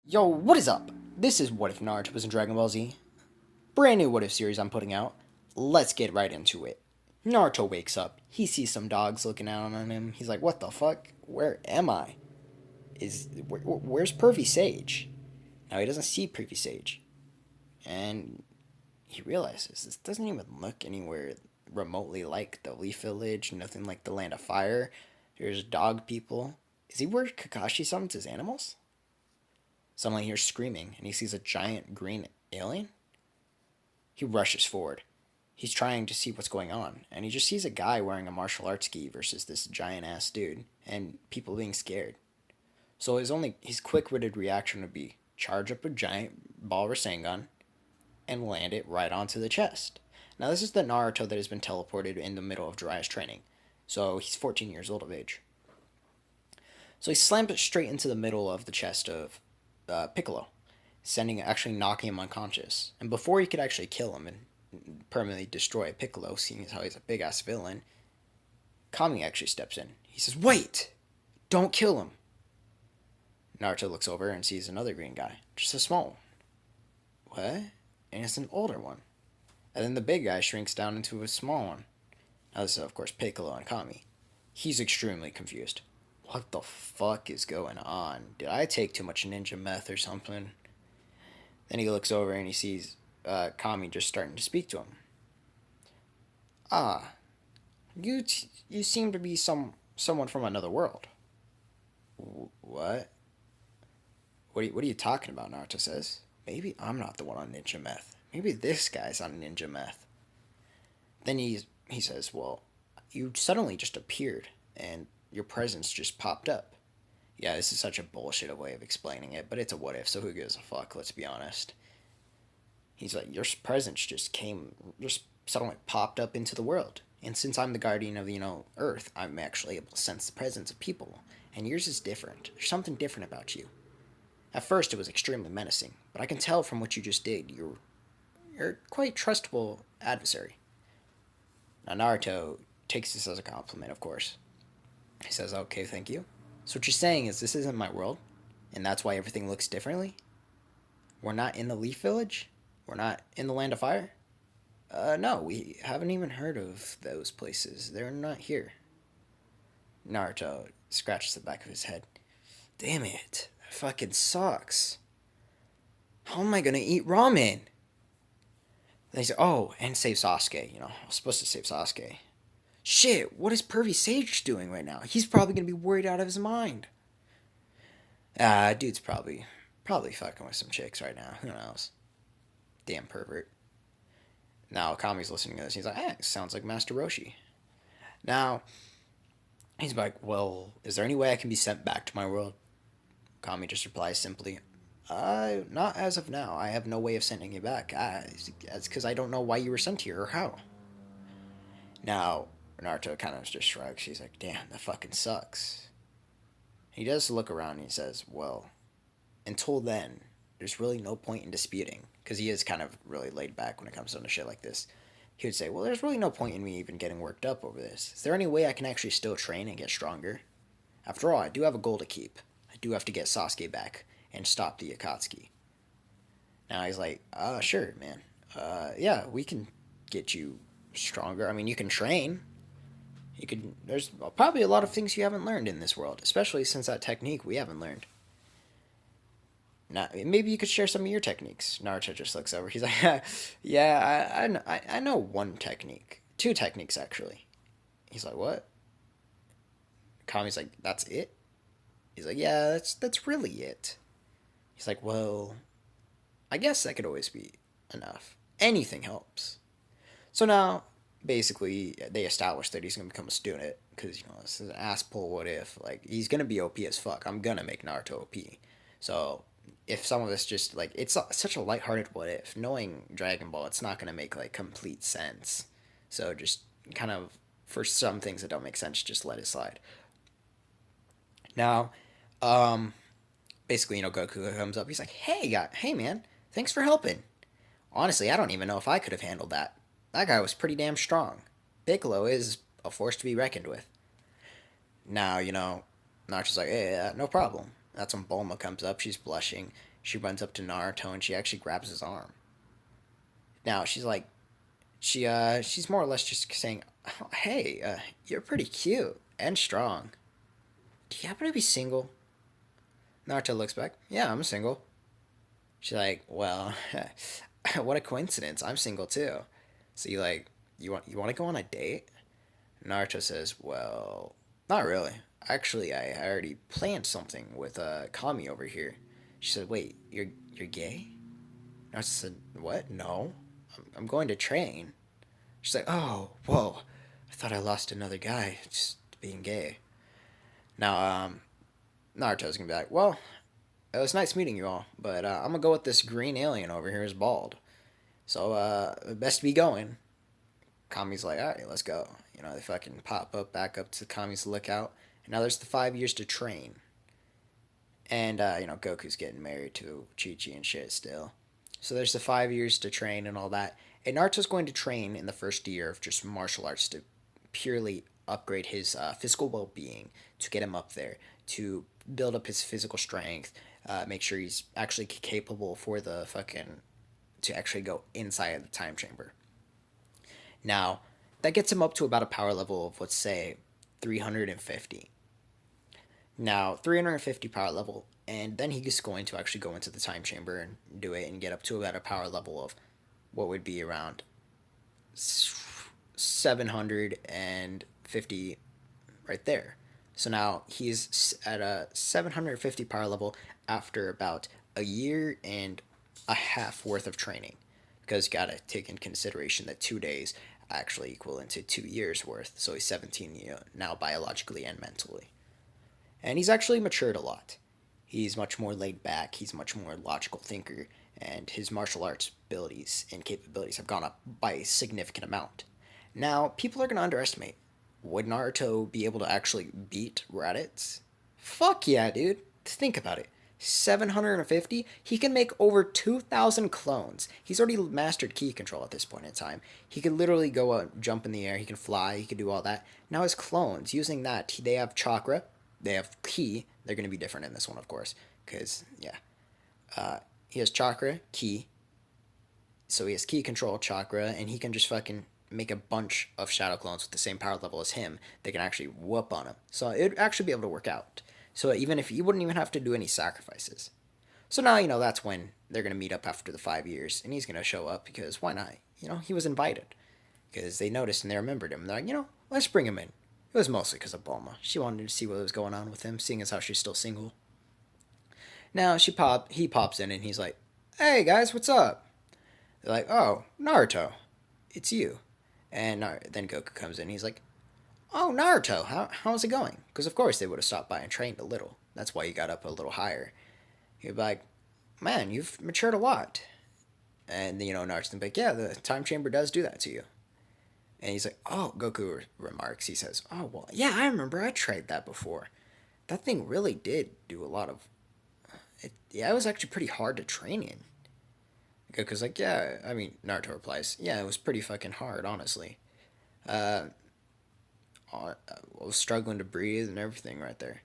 Yo, what is up? This is What If Naruto was in Dragon Ball Z. Brand new What If series I'm putting out. Let's get right into it. Naruto wakes up. He sees some dogs looking down on him. He's like, what the fuck? Where am I? Where's Pervy Sage? Now he doesn't see Pervy Sage. And he realizes this doesn't even look anywhere remotely like the Leaf Village, nothing like the Land of Fire. There's dog people. Is he where Kakashi summons his animals? Suddenly he hears screaming and he sees a giant green alien. He rushes forward. He's trying to see what's going on, and he just sees a guy wearing a martial arts gi versus this giant ass dude, and people being scared. So his quick witted reaction would be charge up a giant ball Rasengan and land it right onto the chest. Now this is the Naruto that has been teleported in the middle of Jiraiya's training. So he's 14 years old of age. So he slams it straight into the middle of the chest of Piccolo, actually knocking him unconscious. And before he could actually kill him and permanently destroy Piccolo, seeing as how he's a big ass villain, Kami actually steps in. He says, "Wait! Don't kill him!" Naruto looks over and sees another green guy, just a small one. What? And it's an older one. And then the big guy shrinks down into a small one. Now this is of course Piccolo and Kami. He's extremely confused. What the fuck is going on? Did I take too much ninja meth or something? Then he looks over and he sees Kami just starting to speak to him. Ah, you seem to be someone from another world. What? What are you talking about? Naruto says. Maybe I'm not the one on ninja meth. Maybe this guy's on ninja meth. Then he says, well, you suddenly just appeared and your presence just popped up. Yeah, this is such a bullshit way of explaining it, but it's a what if, so who gives a fuck, let's be honest. He's like, your presence just suddenly popped up into the world. And since I'm the guardian of, Earth, I'm actually able to sense the presence of people. And yours is different. There's something different about you. At first, it was extremely menacing, but I can tell from what you just did, you're quite trustable adversary. Now, Naruto takes this as a compliment, of course. He says, okay, thank you. So what you're saying is this isn't my world, and that's why everything looks differently? We're not in the Leaf Village? We're not in the Land of Fire? No, we haven't even heard of those places. They're not here. Naruto scratches the back of his head. Damn it. That fucking sucks. How am I gonna eat ramen? They say, oh, and save Sasuke. I was supposed to save Sasuke. Shit, what is Pervy Sage doing right now? He's probably gonna be worried out of his mind. Dude's probably fucking with some chicks right now. Who knows? Damn pervert. Now Kami's listening to this. He's like, sounds like Master Roshi. Now, he's like, well, is there any way I can be sent back to my world? Kami just replies simply, not as of now. I have no way of sending you back. That's because I don't know why you were sent here or how. Now, Naruto kind of just shrugs. He's like, damn, that fucking sucks. He does look around and he says, well, until then, there's really no point in disputing. Because he is kind of really laid back when it comes down to shit like this. He would say, well, there's really no point in me even getting worked up over this. Is there any way I can actually still train and get stronger? After all, I do have a goal to keep. I do have to get Sasuke back and stop the Akatsuki. Now he's like, sure, man. Yeah, we can get you stronger. I mean, you can train. There's probably a lot of things you haven't learned in this world, especially since that technique we haven't learned. Now, maybe you could share some of your techniques. Naruto just looks over. He's like, yeah, I know one technique. Two techniques, actually. He's like, what? Kami's like, that's it? He's like, yeah, that's really it. He's like, well, I guess that could always be enough. Anything helps. So now, basically, they established that he's going to become a student. Because, this is an ass pull what if. Like, he's going to be OP as fuck. I'm going to make Naruto OP. So, if some of this just, it's such a lighthearted what if. Knowing Dragon Ball, it's not going to make, complete sense. So, just kind of, for some things that don't make sense, just let it slide. Now, basically, Goku comes up. He's like, hey, man, thanks for helping. Honestly, I don't even know if I could have handled that. That guy was pretty damn strong. Piccolo is a force to be reckoned with. Now, Naruto's like, hey, no problem. That's when Bulma comes up. She's blushing. she runs up to Naruto and she actually grabs his arm. Now she's like, she's more or less just saying, oh, "Hey, you're pretty cute and strong. Do you happen to be single?" Naruto looks back. "Yeah, I'm single." She's like, "Well, what a coincidence. I'm single too. So you want to go on a date?" Naruto says, "Well, not really. Actually, I already planned something with Kami over here." She said, "Wait, you're gay?" Naruto said, "What? No, I'm going to train." She's like, "Oh, whoa. I thought I lost another guy just being gay." Now, Naruto's gonna be like, "Well, it was nice meeting you all, but I'm gonna go with this green alien over here who's bald. So, best be going." Kami's like, "All right, let's go." They fucking pop up back up to Kami's lookout, and now there's the 5 years to train. And Goku's getting married to Chi Chi and shit still. So there's the 5 years to train and all that. And Naruto's going to train in the first year of just martial arts to purely upgrade his physical well being, to get him up there, to build up his physical strength, make sure he's actually capable for the fucking to actually go inside of the time chamber. Now, that gets him up to about a power level of, let's say, 350. Now, 350 power level, and then he's going to actually go into the time chamber and do it and get up to about a power level of what would be around 750 right there. So now he's at a 750 power level after about a year and a half worth of training. Because you gotta take in consideration that 2 days actually equal into 2 years worth. So he's 17 now biologically and mentally. And he's actually matured a lot. He's much more laid back, he's much more logical thinker, and his martial arts abilities and capabilities have gone up by a significant amount. Now, people are going to underestimate. Would Naruto be able to actually beat Raditz? Fuck yeah, dude. Think about it. 750? He can make over 2,000 clones. He's already mastered ki control at this point in time. He can literally go out, jump in the air, he can fly, he can do all that. Now his clones, using that, they have chakra, they have ki. They're going to be different in this one, of course, because, yeah. He has chakra, ki, so he has ki control, chakra, and he can just fucking make a bunch of shadow clones with the same power level as him. They can actually whoop on him. So it'd actually be able to work out. So even if he wouldn't even have to do any sacrifices. So now, that's when they're going to meet up after the 5 years, and he's going to show up because why not? He was invited. Because they noticed and they remembered him. They're like, let's bring him in. It was mostly because of Bulma. She wanted to see what was going on with him, seeing as how she's still single. Now he pops in and he's like, "Hey guys, what's up?" They're like, "Oh, Naruto, it's you." And then Goku comes in and he's like, "Oh, Naruto, how's it going?" Because of course they would have stopped by and trained a little. That's why you got up a little higher. He'd be like, "Man, you've matured a lot." And Naruto's like, "Yeah, the time chamber does do that to you." And he's like, "Oh," Goku remarks. He says, "Oh, well, yeah, I remember I tried that before. That thing really did do a lot of. It was actually pretty hard to train in." Goku's like, "Yeah," Naruto replies, "Yeah, it was pretty fucking hard, honestly. Uh, I was struggling to breathe and everything right there."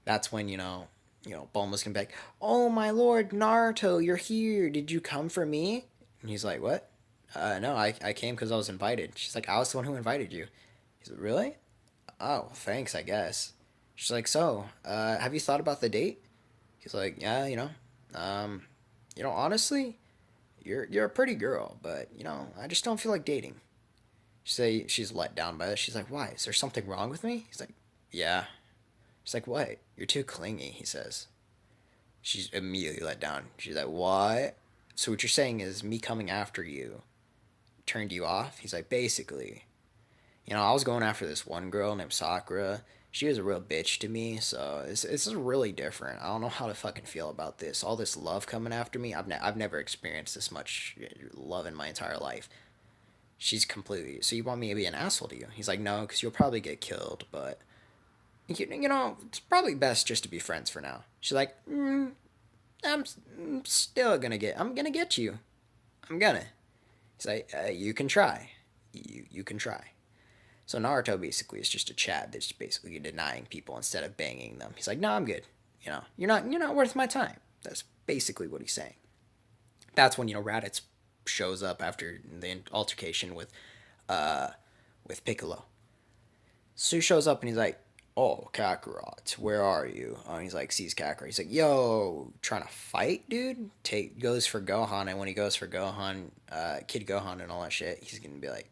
That's when, Bulma's gonna be like, "Oh, my lord, Naruto, you're here. Did you come for me?" And he's like, "What? No, I came because I was invited." She's like, "I was the one who invited you." He's like, "Really? Oh, thanks, I guess." She's like, "So, have you thought about the date?" He's like, "Yeah, honestly, you're a pretty girl, but I just don't feel like dating." She's let down by this. She's like, "Why? Is there something wrong with me?" He's like, "Yeah." She's like, "What? You're too clingy," he says. She's immediately let down. She's like, "What? So what you're saying is me coming after you turned you off?" He's like, "Basically. I was going after this one girl named Sakura. She was a real bitch to me, so it's really different. I don't know how to fucking feel about this. All this love coming after me. I've never experienced this much love in my entire life." She's completely. "So you want me to be an asshole to you?" He's like, "No, because you'll probably get killed, but it's probably best just to be friends for now." She's like, I'm gonna get you. I'm gonna." He's like, "You can try. You can try." So Naruto basically is just a Chad that's basically denying people instead of banging them. He's like, "No, I'm good. You're not worth my time. That's basically what he's saying. That's when, Raditz shows up after the altercation with Piccolo. So he shows up and he's like, "Oh, Kakarot, where are you?" And he's like, sees Kakarot. He's like, "Yo, trying to fight, dude?" Goes for Gohan, and when he goes for Gohan, Kid Gohan and all that shit, he's gonna be like,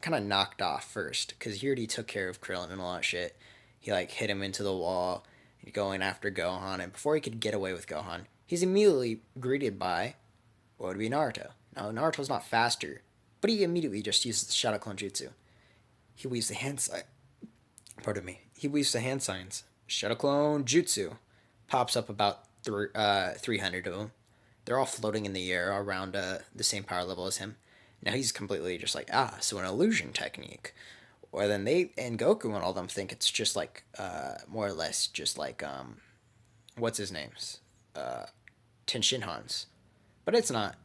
kind of knocked off first because he already took care of Krillin and all that shit. He like hit him into the wall, going after Gohan, and before he could get away with Gohan, he's immediately greeted by what would be Naruto. Now Naruto's not faster, but he immediately just uses the Shadow Clone Jutsu. He weaves the hand sign. Pardon me. He weaves the hand signs. Shadow Clone Jutsu pops up about 300 of them. They're all floating in the air around the same power level as him. Now he's completely just like, so an illusion technique. Or then they and Goku and all them think it's just like, more or less just like, what's his name's? Tenshinhan's. But it's not,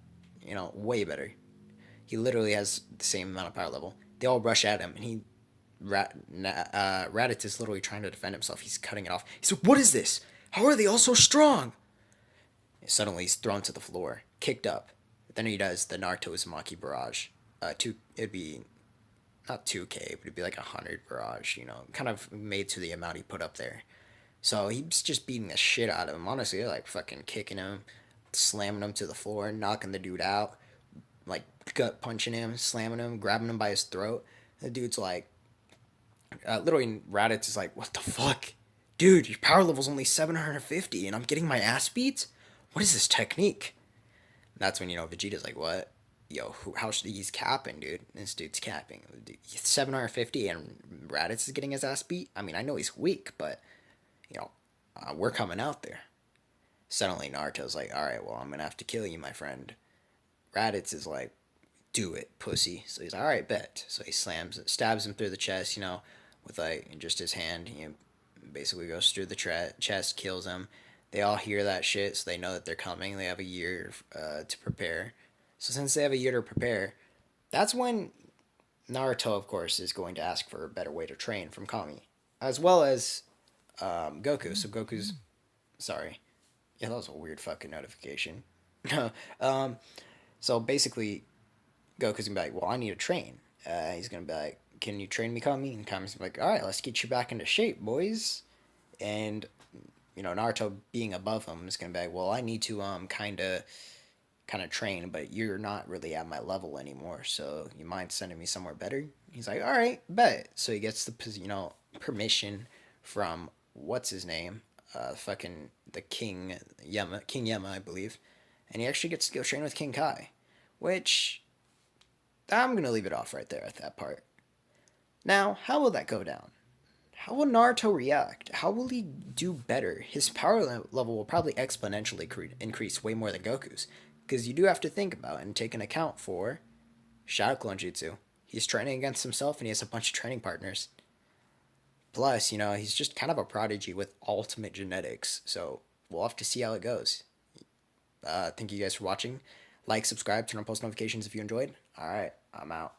way better. He literally has the same amount of power level. They all rush at him, and Raditz is literally trying to defend himself. He's cutting it off. He's like, "What is this? How are they all so strong?" And suddenly he's thrown to the floor, kicked up. Then he does the Naruto Uzumaki barrage. It'd be not 2K, but it'd be like 100 barrage. Kind of made to the amount he put up there. So he's just beating the shit out of him. Honestly, they're like fucking kicking him, slamming him to the floor, knocking the dude out, like gut punching him, slamming him, grabbing him by his throat. The dude's like, literally, Raditz is like, "What the fuck? Dude, your power level's only 750 and I'm getting my ass beat? What is this technique?" And that's when, Vegeta's like, "What? Yo, he's capping, dude. This dude's capping. Dude, 750 and Raditz is getting his ass beat? I mean, I know he's weak, but, we're coming out there." Suddenly, Naruto's like, "All right, well, I'm going to have to kill you, my friend." Raditz is like, "Do it, pussy." So he's like, "All right, bet." So he stabs him through the chest, with like just his hand. He basically goes through the chest, kills him. They all hear that shit, so they know that they're coming. They have a year to prepare. So since they have a year to prepare, that's when Naruto, of course, is going to ask for a better way to train from Kami, as well as Goku. So Goku's, sorry, yeah, that was a weird fucking notification. um, so basically, Goku's gonna be like, "Well, I need to train." He's gonna be like, "Can you train me, Kami?" And Kami's gonna be like, "All right, let's get you back into shape, boys." And Naruto being above him is gonna be like, "Well, I need to kind of train, but you're not really at my level anymore. So you mind sending me somewhere better?" He's like, "All right, bet." So he gets the permission from what's his name, fucking the King Yema, I believe, and he actually gets to go train with King Kai, which I'm gonna leave it off right there at that part. Now, how will that go down? How will Naruto react? How will he do better? His power level will probably exponentially increase way more than Goku's. Because you do have to think about and take an account for Shadow Clone Jutsu. He's training against himself and he has a bunch of training partners. Plus, he's just kind of a prodigy with ultimate genetics. So we'll have to see how it goes. Thank you guys for watching. Like, subscribe, turn on post notifications if you enjoyed. Alright, I'm out.